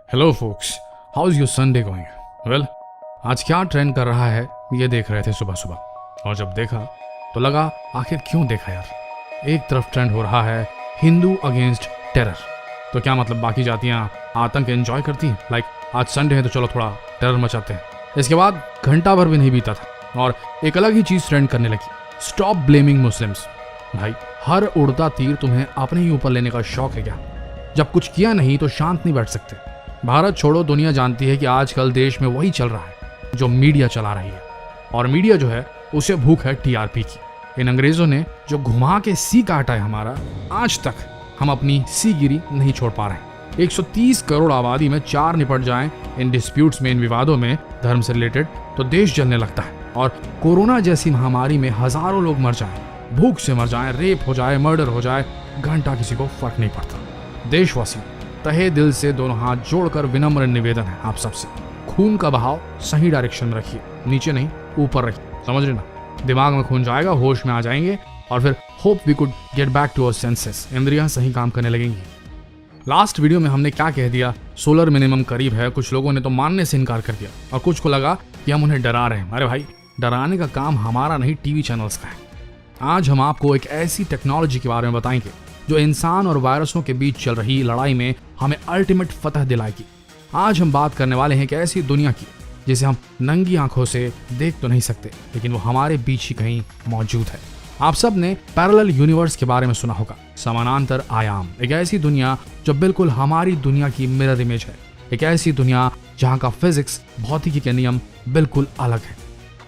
Hello focus, how is your Sunday going? Well, आज क्या trend कर रहा है ये देख रहे थे सुबह सुबह, और जब देखा तो लगा आखिर क्यों देखा यार। एक तरफ ट्रेंड हो रहा है हिंदू अगेंस्ट टेरर, तो क्या मतलब बाकी जातियां आतंक एंजॉय करती हैं? लाइक आज संडे है तो चलो थोड़ा टेरर मचाते हैं। इसके बाद घंटा भर भी नहीं बीता था और एक अलग ही चीज ट्रेंड करने लगी, स्टॉप ब्लेमिंग मुस्लिम्स। भाई, हर उड़ता तीर तुम्हें अपने ही ऊपर लेने का शौक है क्या? जब कुछ किया नहीं तो शांत नहीं बैठ सकते। भारत छोड़ो दुनिया जानती है कि आजकल देश में वही चल रहा है जो मीडिया चला रही है, और मीडिया जो है उसे भूख है टीआरपी की। इन अंग्रेजों ने जो घुमा के सी काटा है हमारा, आज तक हम अपनी सी गिरी नहीं छोड़ पा रहे हैं। 130 करोड़ आबादी में 4 निपट जाएं इन डिस्प्यूट्स में, इन विवादों में धर्म से रिलेटेड, तो देश जलने लगता है। और कोरोना जैसी महामारी में हजारों लोग मर जाएं, भूख से मर जाएं, रेप हो जाए, मर्डर हो जाए, घंटा किसी को फर्क नहीं पड़ता। देशवासियों, तहे दिल से दोनों हाथ जोड़कर विनम्र निवेदन है आप सबसे, खून का बहाव सही डायरेक्शन में रखिए, नीचे नहीं ऊपर रखिए। समझ रहे ना? दिमाग में खून जाएगा, होश में आ जाएंगे, और फिर hope we could get back to our senses, इंद्रियां सही काम करने लगेंगी। लास्ट वीडियो में हमने क्या कह दिया? सोलर मिनिमम करीब है। कुछ लोगों ने तो मानने से इनकार कर दिया और कुछ को लगा कि हम उन्हें डरा रहे हैं। अरे भाई, डराने का काम हमारा नहीं, टीवी चैनल्स का है। आज हम आपको एक ऐसी टेक्नोलॉजी के बारे में बताएंगे जो इंसान और वायरसों के बीच चल रही लड़ाई में हमें अल्टीमेट फतह दिलाएगी। आज हम बात करने वाले हैं एक ऐसी दुनिया की जिसे हम नंगी आंखों से देख तो नहीं सकते, लेकिन वो हमारे बीच ही कहीं मौजूद है। आप सब ने पैरेलल यूनिवर्स के बारे में सुना होगा, समानांतर आयाम। एक ऐसी दुनिया जो बिल्कुल हमारी दुनिया की मिरर इमेज है, एक ऐसी दुनिया जहाँ का फिजिक्स, भौतिकी के नियम बिल्कुल अलग है।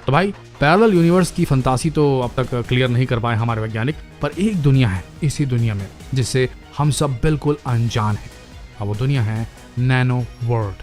तो भाई, पैरेलल यूनिवर्स की फंतासी तो अब तक क्लियर नहीं कर पाए हमारे वैज्ञानिक, पर एक दुनिया है इसी दुनिया में जिससे हम सब बिल्कुल अनजान हैं, और वो दुनिया है नैनो वर्ल्ड,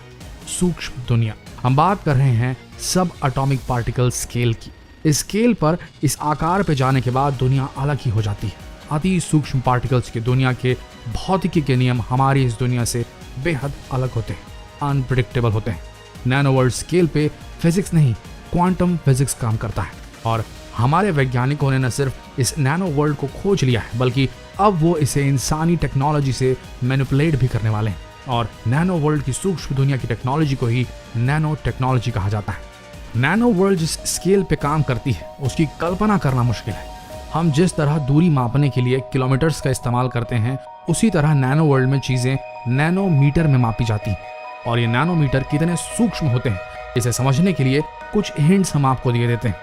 सूक्ष्म दुनिया। हम बात कर रहे हैं सब एटॉमिक पार्टिकल स्केल की। इस स्केल पर, इस आकार पे जाने के बाद दुनिया अलग ही हो जाती है। अति सूक्ष्म पार्टिकल्स की दुनिया के भौतिकी के नियम हमारी इस दुनिया से बेहद अलग होते हैं, अनप्रिडिक्टेबल होते हैं। नैनो वर्ल्ड स्केल पे फिजिक्स नहीं, क्वांटम फिजिक्स काम करता है, और हमारे वैज्ञानिकों ने न सिर्फ इस नैनो वर्ल्ड को खोज लिया है, बल्कि अब वो इसे इंसानी टेक्नोलॉजी से मैनिपुलेट भी करने वाले हैं। और नैनो वर्ल्ड की सूक्ष्म दुनिया की टेक्नोलॉजी को ही नैनो टेक्नोलॉजी कहा जाता है। नैनो वर्ल्ड जिस स्केल पे काम करती है उसकी कल्पना करना मुश्किल है। हम जिस तरह दूरी मापने के लिए किलोमीटर्स का इस्तेमाल करते हैं, उसी तरह नैनो वर्ल्ड में चीजें नैनोमीटर में मापी जाती हैं। और ये नैनोमीटर कितने सूक्ष्म होते हैं, इसे समझने के लिए कुछ हिंट्स हम आपको दिए देते हैं।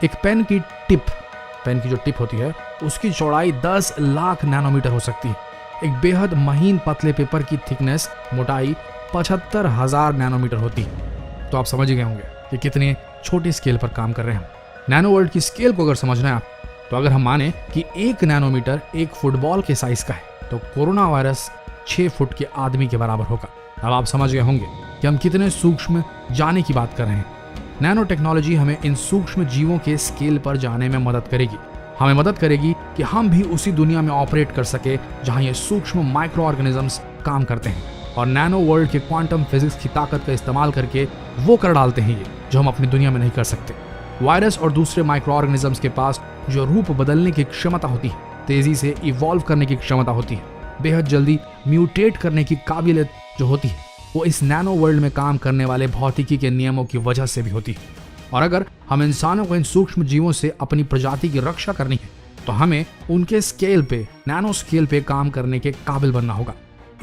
एक पेन की जो टिप होती है, उसकी चौड़ाई 10 लाख नैनोमीटर हो सकती है। एक बेहद महीन पतले पेपर की थिकनेस, मोटाई 75,000 नैनोमीटर होती है। तो आप समझ गए होंगे कि कितने छोटे स्केल पर काम कर रहे हैं हम। नैनो वर्ल्ड की स्केल को अगर समझना है आप, तो अगर हम माने कि 1 नैनोमीटर एक फुटबॉल के साइज का है, तो कोरोना वायरस 6 फुट के आदमी के बराबर होगा। अब आप समझ गए होंगे कि हम कितने सूक्ष्म जाने की बात कर रहे हैं। नैनो टेक्नोलॉजी हमें इन सूक्ष्म जीवों के स्केल पर जाने में मदद करेगी। हमें मदद करेगी कि हम भी उसी दुनिया में ऑपरेट कर सके जहां ये सूक्ष्म माइक्रो ऑर्गेनिजम्स काम करते हैं, और नैनो वर्ल्ड के क्वांटम फिजिक्स की ताकत का इस्तेमाल करके वो कर डालते हैं ये जो हम अपनी दुनिया में नहीं कर सकते। वायरस और दूसरे माइक्रो ऑर्गेनिजम्स के पास जो रूप बदलने की क्षमता होती है, तेजी से इवॉल्व करने की क्षमता होती है, बेहद जल्दी म्यूटेट करने की काबिलियत जो होती है, वो इस नैनो वर्ल्ड में काम करने वाले भौतिकी के नियमों की वजह से भी होती है। और अगर हम इंसानों को इन सूक्ष्म जीवों से अपनी प्रजाति की रक्षा करनी है, तो हमें उनके स्केल पे, नैनो स्केल पे काम करने के काबिल बनना होगा।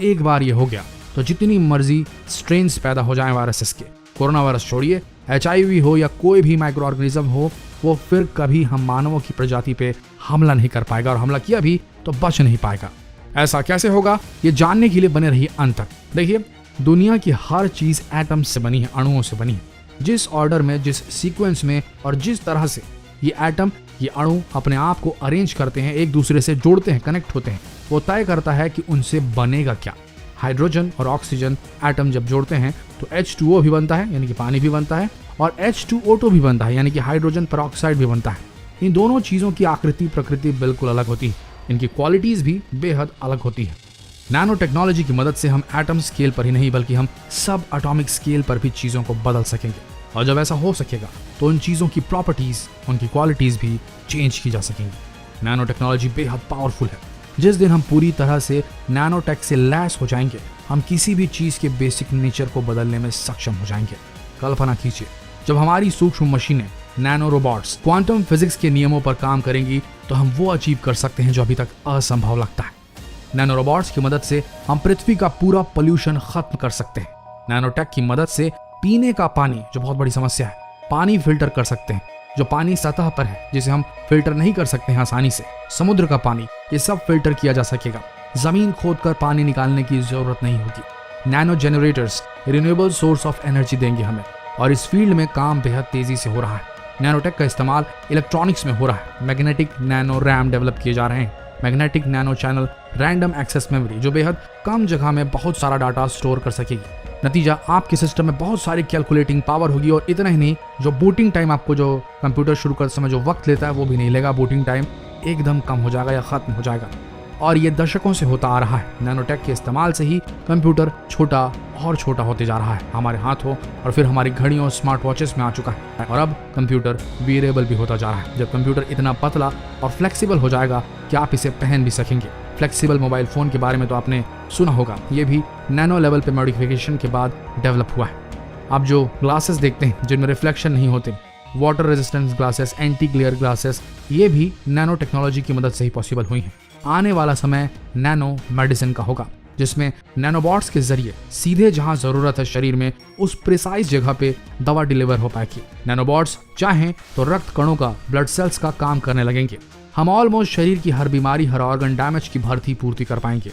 एक बार ये हो गया तो जितनी मर्जी स्ट्रेन्स पैदा हो जाएं वायरसेस के, कोरोना वायरस छोड़िए, HIV हो या कोई भी माइक्रो ऑर्गेनिज्म हो, वो फिर कभी हम मानवों की प्रजाति पे हमला नहीं कर पाएगा, और हमला किया भी तो बच नहीं पाएगा। ऐसा कैसे होगा, ये जानने के लिए बने रहिए अंत तक। देखिए, दुनिया की हर चीज एटम से बनी है, अणुओं से बनी है। जिस ऑर्डर में, जिस सीक्वेंस में और जिस तरह से ये एटम, ये अणु अपने आप को अरेंज करते हैं, एक दूसरे से जोड़ते हैं, कनेक्ट होते हैं, वो तय करता है कि उनसे बनेगा क्या। हाइड्रोजन और ऑक्सीजन एटम जब जोड़ते हैं तो H2O भी बनता है, यानी कि पानी भी बनता है, और H2O2 भी बनता है, यानी कि हाइड्रोजन पेरोक्साइड भी बनता है। इन दोनों चीजों की आकृति, प्रकृति बिल्कुल अलग होती है, इनकी क्वालिटीज भी बेहद अलग होती है। नैनो टेक्नोलॉजी की मदद से हम एटम स्केल पर ही नहीं, बल्कि हम सब एटॉमिक स्केल पर भी चीजों को बदल सकेंगे, और जब ऐसा हो सकेगा तो उन चीजों की प्रॉपर्टीज, उनकी क्वालिटीज भी चेंज की जा सकेंगी। नैनो टेक्नोलॉजी बेहद पावरफुल है। जिस दिन हम पूरी तरह से नैनो टेक से लैस हो जाएंगे, हम किसी भी चीज के बेसिक नेचर को बदलने में सक्षम हो जाएंगे। कल्पना कीजिए, जब हमारी सूक्ष्म मशीनें, नैनो रोबोट्स, क्वांटम फिजिक्स के नियमों पर काम करेंगी तो हम वो अचीव कर सकते हैं जो अभी तक असंभव लगता है। नैनो रोबोट्स की मदद से हम पृथ्वी का पूरा पोल्यूशन खत्म कर सकते हैं। नैनोटेक की मदद से पीने का पानी, जो बहुत बड़ी समस्या है, पानी फिल्टर कर सकते हैं। जो पानी सतह पर है जिसे हम फिल्टर नहीं कर सकते हैं आसानी से, समुद्र का पानी, ये सब फिल्टर किया जा सकेगा। जमीन खोदकर पानी निकालने की जरूरत नहीं होगी। Nano generators renewable source of energy देंगे हमें, और इस फील्ड में काम बेहद तेजी से हो रहा है। नैनोटेक का इस्तेमाल इलेक्ट्रॉनिक्स में हो रहा है। मैग्नेटिक नैनो रैम डेवलप किए जा रहे हैं। Magnetic nano channel random access memory, जो बेहद कम जगह में बहुत सारा डाटा स्टोर कर सकेगी। नतीजा, आपके सिस्टम में बहुत सारी कैलकुलेटिंग पावर होगी, और इतना ही नहीं, जो बूटिंग टाइम आपको जो कंप्यूटर शुरू करते समय जो वक्त लेता है वो भी नहीं लेगा। बूटिंग टाइम एकदम कम हो जाएगा या खत्म हो जाएगा, और ये दशकों से होता आ रहा है। नैनोटेक के इस्तेमाल से ही कंप्यूटर छोटा और छोटा होते जा रहा है। हमारे हाथों और फिर हमारी घड़ियों, स्मार्ट वॉचेस में आ चुका है, और अब कंप्यूटर वेयरेबल भी होता जा रहा है। जब कंप्यूटर इतना पतला और फ्लेक्सिबल हो जाएगा कि आप इसे पहन भी सकेंगे। फ्लेक्सिबल मोबाइल फोन के बारे में तो आपने सुना होगा, ये भी नैनो लेवल पे मॉडिफिकेशन के बाद डेवलप हुआ है। आप जो ग्लासेस देखते हैं जिनमें रिफ्लेक्शन नहीं होते, water resistance glasses, anti glare glasses, ये भी नैनो टेक्नोलॉजी की मदद से ही पॉसिबल हुई हैं। आने वाला समय नैनो मेडिसिन का होगा, जिसमें नैनोबॉट्स के जरिए सीधे जहां जरूरत है शरीर में, उस प्रिसाइज जगह पे दवा डिलीवर हो पाएगी। नैनोबॉट्स चाहें तो रक्त कणों का, ब्लड सेल्स का काम करने लगेंगे। हम ऑलमोस्ट शरीर की हर बीमारी, हर ऑर्गन डैमेज की भर्ती पूर्ति कर पाएंगे।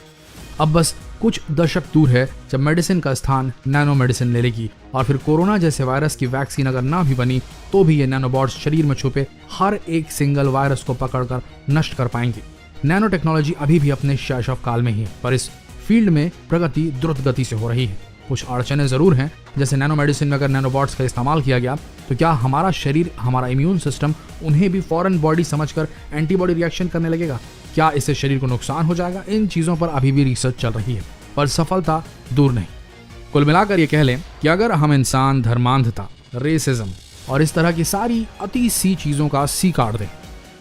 अब बस कुछ दशक दूर है जब मेडिसिन का स्थान नैनो मेडिसिन ले लेगी, और फिर कोरोना जैसे वायरस की वैक्सीन अगर ना भी बनी तो भी ये नैनोबॉट्स शरीर में छुपे हर एक सिंगल वायरस को पकड़कर नष्ट कर पाएंगे। नैनो टेक्नोलॉजी अभी भी अपने शैशव काल में ही है, पर इस फील्ड में प्रगति द्रुत गति से हो रही है। कुछ अड़चने जरूर हैं, जैसे नैनो मेडिसिन में अगर नैनोबॉट्स का इस्तेमाल किया गया तो क्या हमारा शरीर, हमारा इम्यून सिस्टम उन्हें भी फॉरेन बॉडी समझकर एंटीबॉडी रिएक्शन करने लगेगा? क्या इससे शरीर को नुकसान हो जाएगा? इन चीजों पर अभी भी रिसर्च चल रही है, पर सफलता दूर नहीं। कुल मिलाकर ये कह लें कि अगर हम इंसान धर्मांधता, रेसिज्म और इस तरह की सारी अति सी चीजों का सी काट दें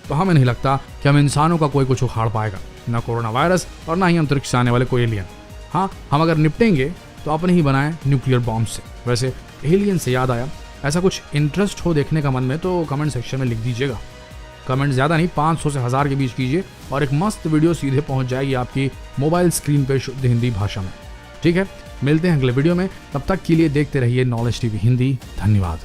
तो हमें नहीं लगता कि हम इंसानों का कोई कुछ उखाड़ पाएगा, ना कोरोना वायरस और ना ही अंतरिक्ष से आने वाले कोई एलियन। हाँ, हम अगर निपटेंगे तो अपने ही बनाए न्यूक्लियर बॉम्ब से। वैसे एलियन से याद आया, ऐसा कुछ इंटरेस्ट हो देखने का मन में तो कमेंट सेक्शन में लिख दीजिएगा। कमेंट ज़्यादा नहीं, 500 से 1000 के बीच कीजिए, और एक मस्त वीडियो सीधे पहुंच जाएगी आपकी मोबाइल स्क्रीन पे शुद्ध हिंदी भाषा में। ठीक है, मिलते हैं अगले वीडियो में, तब तक के लिए देखते रहिए नॉलेज टीवी हिंदी। धन्यवाद।